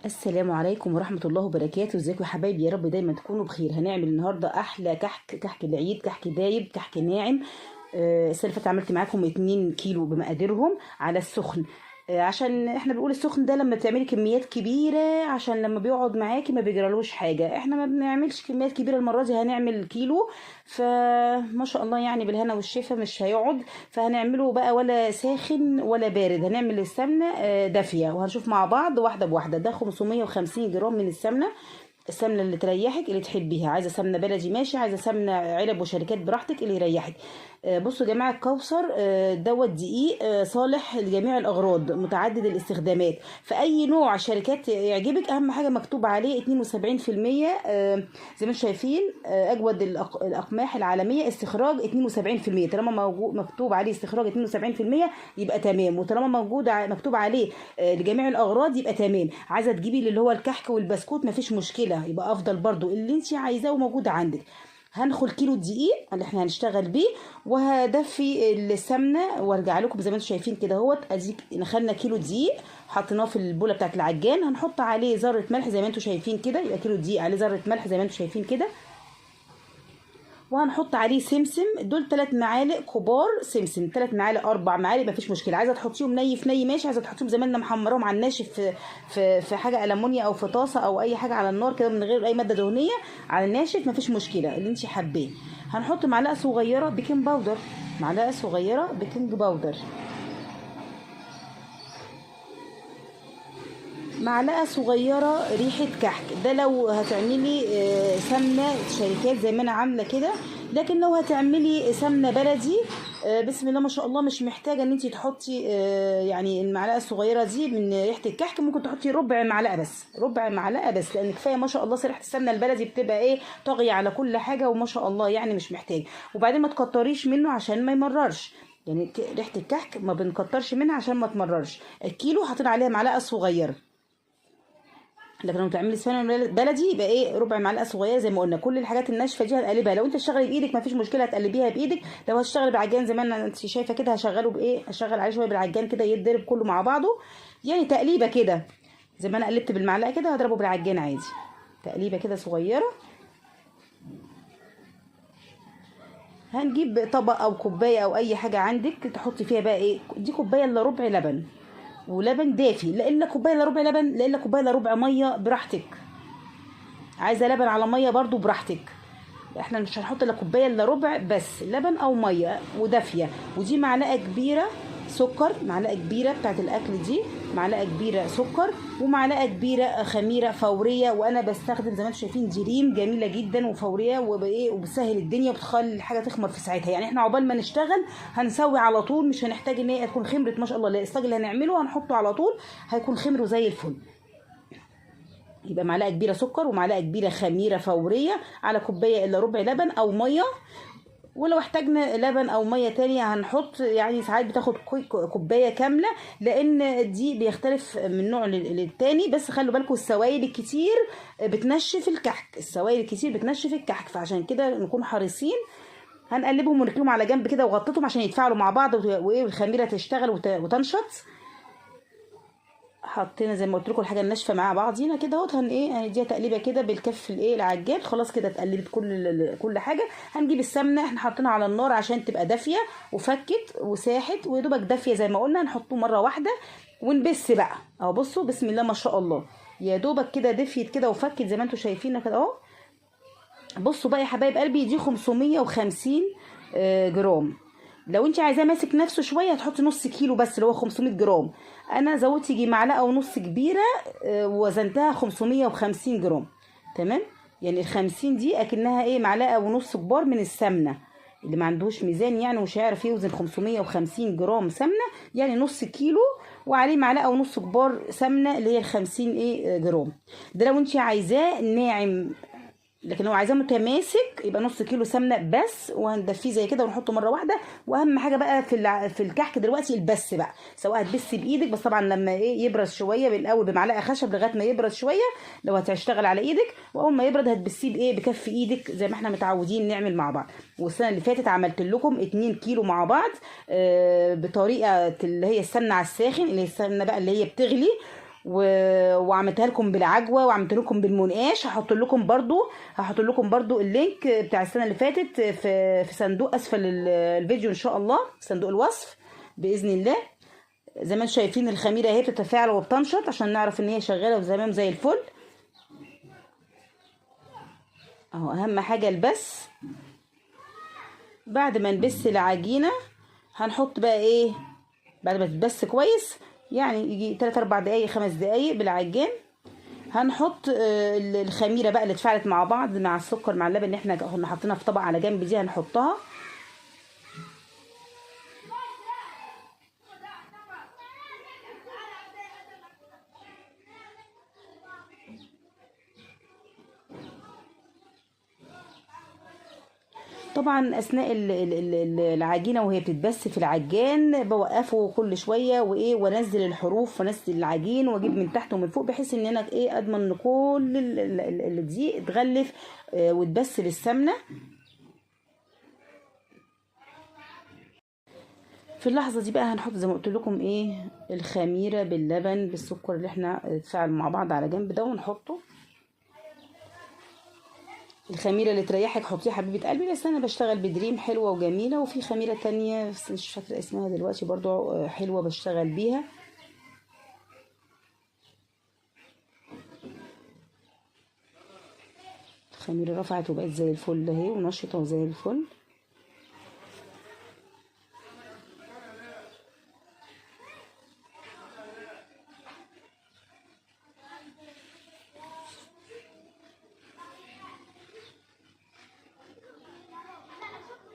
السلام عليكم ورحمة الله وبركاته. ازيكم يا حبايبي؟ يا رب دايما تكونوا بخير. هنعمل النهاردة أحلى كحك العيد، كحك دايب، كحك ناعم. السنة اللي فاتت عملت معاكم 2 كيلو بمقاديرهم على السخن. عشان احنا بنقول السخن ده لما بتعملي كميات كبيرة، عشان لما بيقعد معاكي ما بيجرالوش حاجة. احنا ما بنعملش كميات كبيرة المرة دي، هنعمل كيلو. فما شاء الله يعني بالهنا والشفا مش هيقعد. فهنعمله بقى ولا ساخن ولا بارد، هنعمل السمنة دافية، وهنشوف مع بعض واحدة بواحدة. ده 550 جرام من السمنة. السمنه اللي تريحك، اللي تحبيها. عايزه سمنه بلدي ماشي، عايزه سمنه علب وشركات براحتك اللي يريحك. بصوا يا جماعه، الكوثر دوت دقيق صالح لجميع الاغراض، متعدد الاستخدامات. فاي نوع شركات يعجبك، اهم حاجه مكتوب عليه 72%. زي ما انتم شايفين، اجود الاقماح العالميه استخراج 72%. طالما موجود مكتوب عليه استخراج 72% يبقى تمام، وطالما مكتوب عليه لجميع الاغراض يبقى تمام. عايزه تجيبي اللي هو الكحك والبسكوت مفيش مشكله، يبقى افضل برضو اللي انت عايزاه وموجود عندك. هنخل كيلو دقيق اللي احنا هنشتغل بيه، وهدفي السمنه وارجع لكم. زي ما انتم شايفين كده اهوت، اديك دخلنا كيلو دقيق حطيناه في البوله بتاعت العجان. هنحط عليه ذره ملح زي ما انتم شايفين كده، يبقى كيلو دقيق عليه ذره ملح زي ما انتم شايفين كده. وهنحط عليه سمسم، دول 3 معالق كبار سمسم، 3 معالق 4 معالق مفيش مشكله. عايزه تحطيهم ني في ني ماشي، عايزه تحطيهم زي ما انا محمراهم على الناشف في حاجه المونيا او في طاسه او اي حاجه على النار كده من غير اي ماده دهنيه، على الناشف مفيش مشكله اللي انت حباه. هنحط معلقه صغيره بيكنج باودر، معلقه صغيره بيكنج باودر، معلقه صغيره ريحه كحك. ده لو هتعملي سمنه شركات زي ما انا عامله كده. لكن لو هتعملي سمنه بلدي، بسم الله ما شاء الله، مش محتاجه ان انت تحطي يعني المعلقه الصغيره دي من ريحه الكحك. ممكن تحطي ربع معلقه بس، ربع معلقه بس، لان كفايه ما شاء الله ريحه السمنه البلدي بتبقى ايه، طاغيه على كل حاجه، وما شاء الله يعني مش محتاج. وبعدين ما تكتريش منه عشان ما يمررش. يعني ريحه الكحك ما بنكترش منها عشان ما تمررش. الكيلو حاطين عليها معلقه صغيره. لكن لو تعملي سمنه بلدي يبقى ايه، ربع معلقه صغيره. زي ما قلنا كل الحاجات الناشفه دي هنقلبها. لو انت تشتغلي بايدك مفيش مشكله هتقلبيها بايدك. لو هتشتغلي بالعجان زي ما انت شايفه كده، هشغله بايه، هشغل عليه شويه بالعجان كده يتضرب كله مع بعضه، يعني تقليبه كده. زي ما انا قلبت بالمعلقه كده هضربه بالعجان عادي، تقليبه كده صغيره. هنجيب طبق او كوبايه او اي حاجه عندك تحطي فيها بقى ايه، دي كوبايه الا ربع لبن، ولبن دافي، لا الا كوبايه الا ربع لبن، لا الا كوبايه الا ربع ميه براحتك. عايزه لبن على ميه برضو براحتك. احنا مش هنحط الا كوبايه الا ربع بس لبن او ميه ودافيه. ودي معلقه كبيره سكر، معلقه كبيره بتاعت الاكل دي، معلقه كبيره سكر، ومعلقه كبيره خميره فوريه. وانا بستخدم زي ما انتم شايفين دريم، جميله جدا وفوريه وبايه وبتسهل الدنيا وبتخلي الحاجه تخمر في ساعتها. يعني احنا عقبال ما نشتغل هنسوي على طول، مش هنحتاج ان هي تكون خمرت. ما شاء الله لا، الصاج اللي هنعمله هنحطه على طول هيكون خمر وزي الفل. يبقى معلقه كبيره سكر ومعلقه كبيره خميره فوريه على كوبايه الا ربع لبن او ميه. ولو احتاجنا لبن او ميه تانية هنحط، يعني ساعات بتاخد كوبايه كامله، لان دي بيختلف من نوع للتاني. بس خلوا بالكم السوائل الكتير بتنشف الكحك، السوائل الكتير بتنشف الكحك، فعشان كده نكون حريصين. هنقلبهم ونركنهم على جنب كده وغطيتهم عشان يتفاعلوا مع بعض وايه، والخميره تشتغل وتنشط. حطينا زي ما قلت لكم الحاجه الناشفه مع بعضينا كده اهوت. ايه، هنديها تقليبه كده بالكف الايه العجان. خلاص كده اتقلبت كل حاجه. هنجيب السمنه احنا حاطينها على النار عشان تبقى دافيه وفكت وساحت ويدوبك دافيه زي ما قلنا. نحطه مره واحده ونبس بقى اهو. بصوا بسم الله ما شاء الله، يا دوبك كده دفيت كده وفكت زي ما انتم شايفين كده اهو. بصوا بقى يا حبايب قلبي، دي 550 جرام. لو انت عايزاه ماسك نفسه شويه هتحطي نص كيلو بس اللي هو 500 جرام. انا زودت يجي معلقه ونص كبيره، ووزنتها 550 جرام. تمام، يعني ال50 دي اكنها ايه، معلقه ونص كبار من السمنه. اللي ما عندوش ميزان يعني ومش هيعرف يوزن 550 جرام سمنه، يعني نص كيلو وعليه معلقه ونص كبار سمنه اللي هي ال50 ايه جرام. ده لو انت عايزاه ناعم. لكن لو عايزاه متماسك يبقى نص كيلو سمنه بس، وهندفيه زي كده ونحطه مره واحده. واهم حاجه بقى في الكحك دلوقتي البس بقى، سواء هتبسي بايدك بس طبعا لما ايه يبرد شويه، بالاول بمعلقه خشب لغايه ما يبرد شويه لو هتشتغل على ايدك، واول ما يبرد هتبسيه بايه، بكف ايدك زي ما احنا متعودين نعمل مع بعض. والسنه اللي فاتت عملت لكم 2 كيلو مع بعض بطريقه اللي هي السمنه على الساخن، اللي هي السمنه بقى اللي هي بتغلي. وعملتها لكم بالعجوه وعملت لكم بالمنقاش. هحط لكم برضو اللينك بتاع السنه اللي فاتت في صندوق اسفل الفيديو ان شاء الله، صندوق الوصف باذن الله. زي ما انتم شايفين الخميره اهي بتتفاعل وبتنشط عشان نعرف ان هي شغاله وتمام زي الفل اهو. اهم حاجه البس. بعد ما نبس العجينه هنحط بقى ايه، بعد ما تتبس كويس يعني يجي 3 4 دقايق 5 دقايق بالعجان، هنحط الخميره بقى اللي اتفاعلت مع بعض مع السكر مع اللبن اللي احنا كنا حاطينها في طبق على جنب دي، هنحطها. طبعا اثناء العجينه وهي بتتبس في العجان بوقفه كل شويه وايه، وانزل الحروف وانزل العجين واجيب من تحت ومن فوق، بحيث ان انا ايه اضمن ان كل الدقيق اتغلف واتبس للسمنه. في اللحظه دي بقى هنحط زي ما قلت لكم ايه الخميره باللبن بالسكر اللي احنا اتفاعل مع بعض على جنب ده، ونحطه. الخميره اللي تريحك حطيها حبيبه قلبي، بس انا بشتغل بدريم حلوه وجميله، وفي خميره تانية بس مش فاكره اسمها دلوقتي برضو حلوه بشتغل بيها. الخميره رفعت وبقت زي الفل اهي ونشطه وزي الفل.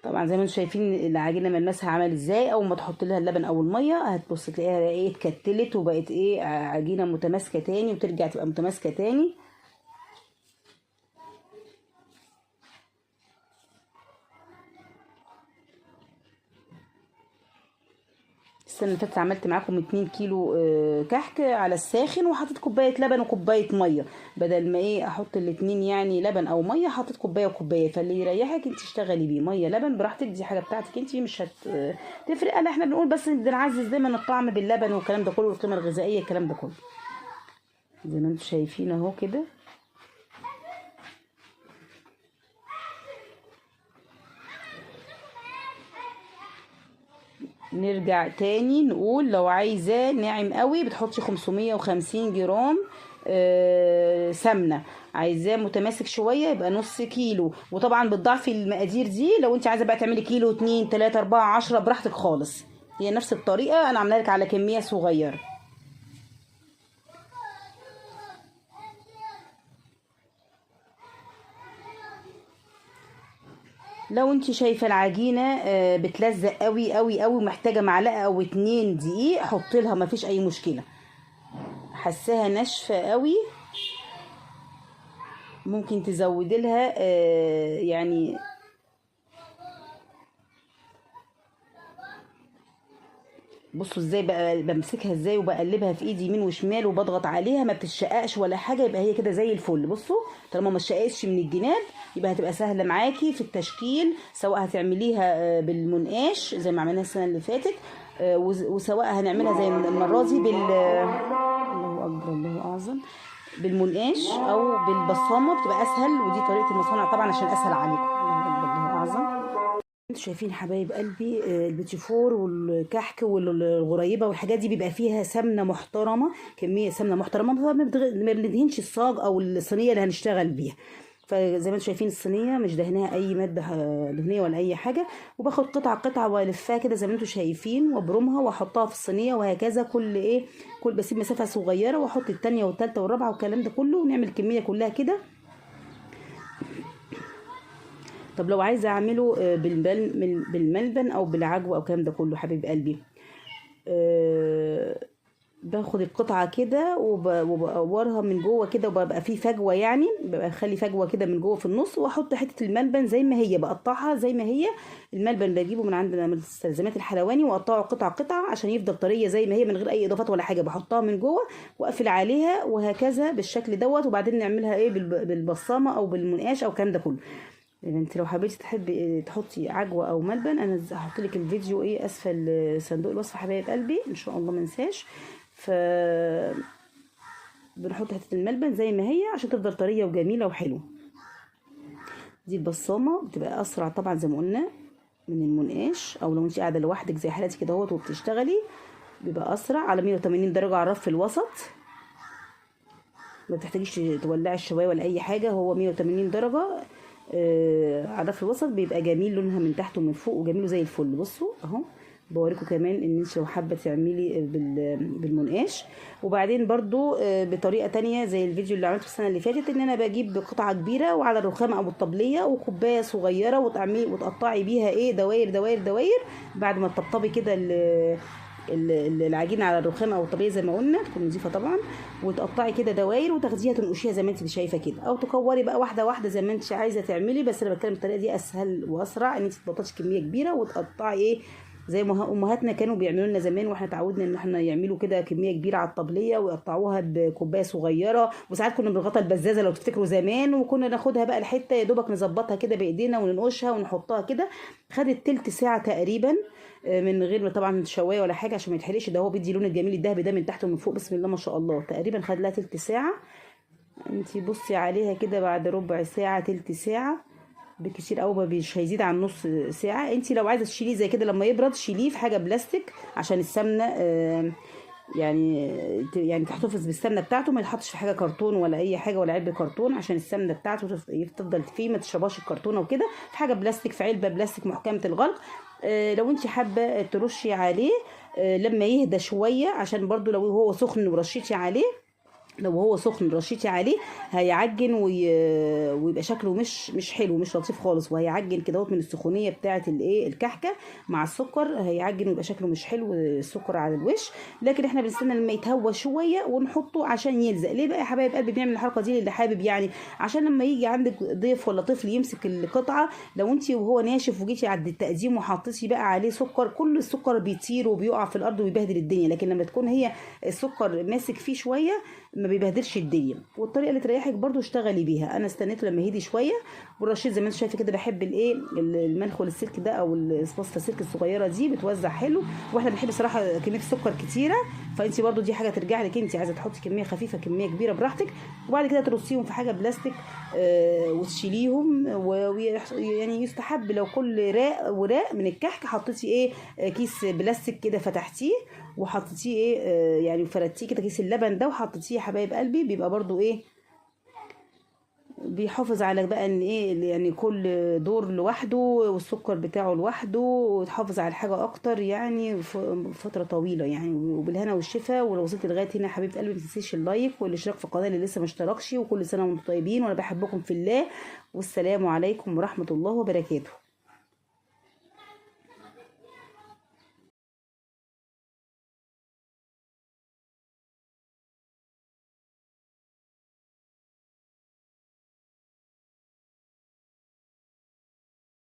طبعا زي ما انتم شايفين العجينه ملمسها عمل ازاي. اول ما تحط لها اللبن او الميه هتبص تلاقيها ايه اتكتلت وبقت ايه عجينه متماسكه تاني، وترجع تبقى متماسكه تاني. السنه اللي فاتت عملت معاكم 2 كيلو كحك على الساخن، وحطيت كوبايه لبن وكوبايه ميه، بدل ما ايه احط الاتنين يعني لبن او ميه حطيت كوبايه وكوبايه. فاللي يريحك انت اشتغلي بيه ميه لبن براحتك، دي حاجه بتاعتك انت مش هتفرق. لا احنا بنقول بس بنعزز دايما الطعم باللبن والكلام ده كله والقيمه الغذائيه الكلام ده كله. زي ما انتم شايفين اهو كده. نرجع تاني نقول لو عايزاه ناعم قوي بتحطي 550 جرام سمنه، عايزاه متماسك شويه يبقى نص كيلو. وطبعا بتضاعفي المقادير دي لو انت عايزه بقى تعملي كيلو 2 3 4 10 براحتك خالص. هي نفس الطريقه انا عاملاها لك على كميه صغيره. لو انت شايفه العجينه بتلزق قوي قوي قوي ومحتاجه معلقه او 2 دقيق حطي لها مفيش اي مشكله. حساها ناشفه قوي ممكن تزودي لها يعني. بصوا ازاي بقى بمسكها ازاي وبقلبها في ايدي يمين وشمال وبضغط عليها، ما بتتشققش ولا حاجه، يبقى هي كده زي الفل. بصوا طالما ما اتشققتش من الجناب يبقى هتبقى سهله معاكي في التشكيل، سواء هتعمليها بالمنقاش زي ما عملناها السنه اللي فاتت، وسواء هنعملها زي المره دي الله اكبر الله اعظم بالمنقاش او بالبصامه بتبقى اسهل، ودي طريقه المصانع طبعا عشان اسهل عليكم. الله اكبر الله اعظم. انتوا شايفين حبايب قلبي البيتي فور والكحك والغريبه والحاجات دي بيبقى فيها سمنه محترمه، كميه سمنه محترمه، ما بندهنش الصاج او الصينيه اللي هنشتغل بيها. فزي ما انتم شايفين الصينيه مش دهنها اي ماده دهنيه ولا اي حاجه، وباخد قطعه قطعه والفها كده زي ما انتم شايفين وابرمها واحطها في الصينيه، وهكذا كل ايه كل بسيب مسافه صغيره واحط الثانيه والثالثه والرابعه والكلام ده كله، ونعمل الكميه كلها كده. طب لو عايزه اعمله بالملبن او بالعجوه او الكلام ده كله حبيب قلبي، باخد القطعه كده وبقورها من جوه كده، وببقى فيه فجوه يعني ببقى اخلي فجوه كده من جوه في النص، واحط حته الملبن زي ما هي بقطعها زي ما هي. الملبن بجيبه من عند مستلزمات الحلواني واقطعه قطع قطع عشان يفضل طريه زي ما هي من غير اي اضافات ولا حاجه، بحطها من جوه واقفل عليها وهكذا بالشكل دوت. وبعدين نعملها ايه بالبصامه او بالمنقاش او الكلام ده كله. انت لو حبيتي تحبي تحطي عجوه او ملبن انا هحط لك الفيديو ايه اسفل صندوق الوصف حبايب قلبي ان شاء الله ما انساش. بنحط حته الملبن زي ما هي عشان تفضل طريه وجميله وحلوه. دي البصامه بتبقى اسرع طبعا زي ما قلنا من المنقاش، او لو انت قاعده لوحدك زي حالتي كده اهوت وبتشتغلي بيبقى اسرع. على 180 درجه على الرف الوسط، ما بتحتاجيش تولعي الشوايه ولا اي حاجه، هو 180 درجه على الرف الوسط بيبقى جميل، لونها من تحت ومن فوق وجميل زي الفل. بصوا اهو. بوريكم كمان ان انت لو حابه تعملي بالمنقاش. وبعدين برضو بطريقه تانية زي الفيديو اللي عملته السنه اللي فاتت، ان انا بجيب قطعه كبيره وعلى الرخامه او الطبليه وكوبايه صغيره وتعملي وتقطعي بيها ايه دواير دواير دواير، بعد ما تطبطبي كده العجينه على الرخامه او الطبليه زي ما قلنا تكون نظيفه طبعا، وتقطعي كده دواير وتاخديها تنقشيها زي ما انت شايفه كده، او تكوري بقى واحده واحده زي ما انت عايزه تعملي. بس انا بتكلم الطريقه دي اسهل واسرع، ان انت تبططي كميه كبيره وتقطعي ايه زي ما امهاتنا كانوا بيعملوا لنا زمان، واحنا اتعودنا ان احنا يعملوا كده كميه كبيره على الطبليه ويقطعوها بكوبايه صغيره. وساعات كنا بنغطى البزازه لو تفتكروا زمان، وكنا ناخدها بقى الحته يا دوبك نظبطها كده بايدينا وننقشها ونحطها كده. خدت تلت ساعه تقريبا من غير ما طبعا شوايه ولا حاجه عشان ما يتحرقش، ده هو بيدي اللون الجميل الذهبي ده من تحت ومن فوق. بسم الله ما شاء الله، تقريبا خد لها تلت ساعه. انتي بصي عليها كده بعد ربع ساعه تلت ساعه بكتير قوي، مش هيزيد عن نص ساعه. انتي لو عايزه تشيليه زي كده لما يبرد شيليه في حاجه بلاستيك عشان السمنه يعني تحتفظ بالسمنه بتاعته، ما يتحطش في حاجه كرتون ولا اي حاجه ولا علبه كرتون، عشان السمنه بتاعته تفضل فيه، ما تشربهاش الكرتونه وكده. في حاجه بلاستيك، في علبه بلاستيك محكمه الغلق. لو انت حابه ترشي عليه لما يهدى شويه، عشان برضو لو هو سخن ورشيتي عليه، لو هو سخن رشيتي عليه هيعجن ويبقى شكله مش حلو، مش لطيف خالص، وهيعجن كده من السخونيه بتاعه الايه الكحكه مع السكر، هيعجن ويبقى شكله مش حلو السكر على الوش. لكن احنا بنستنى لما يتهوى شويه ونحطه عشان يلزق. ليه بقى يا حبايب قلبي بنعمل الحركه دي؟ اللي حابب يعني عشان لما يجي عندك ضيف ولا طفل يمسك القطعه، لو انت وهو ناشف وجيتي عند التقديم وحطيتي بقى عليه سكر، كل السكر بيطير وبيقع في الارض ويبهدل الدنيا. لكن لما تكون هي السكر ماسك فيه شويه ما بيبهدلش الدنيا. والطريقه اللي تريحك برضو اشتغلي بيها. انا استنيته لما يهدي شويه ورشيت زي ما انت شايفه كده. بحب الايه المنخل السلك ده او الاسباستا السلك الصغيره دي بتوزع حلو، واحنا بنحب صراحه كميه السكر كتيره. فانت برضو دي حاجه ترجع لك، انت عايزه تحطي كميه خفيفه كميه كبيره براحتك. وبعد كده ترصيهم في حاجه بلاستيك وتشيليهم. ويعني يستحب لو كل راق وراق من الكحك حطيتي ايه كيس بلاستيك كده فتحتيه وحطيتيه ايه يعني فردتيه كده كيس اللبن ده وحطيتيه يا حبايب قلبي، بيبقى برضو ايه بيحافظ على بقى ان ايه يعني كل دور لوحده والسكر بتاعه لوحده، وتحافظ على الحاجه اكتر يعني فتره طويله يعني. وبالهنا والشفا. ولو وصلت لغايه هنا يا حبيبه قلبي ما تنسيش اللايك والاشتراك في القناه اللي لسه ما اشتركش. وكل سنه وانتم طيبين وانا بحبكم في الله، والسلام عليكم ورحمه الله وبركاته.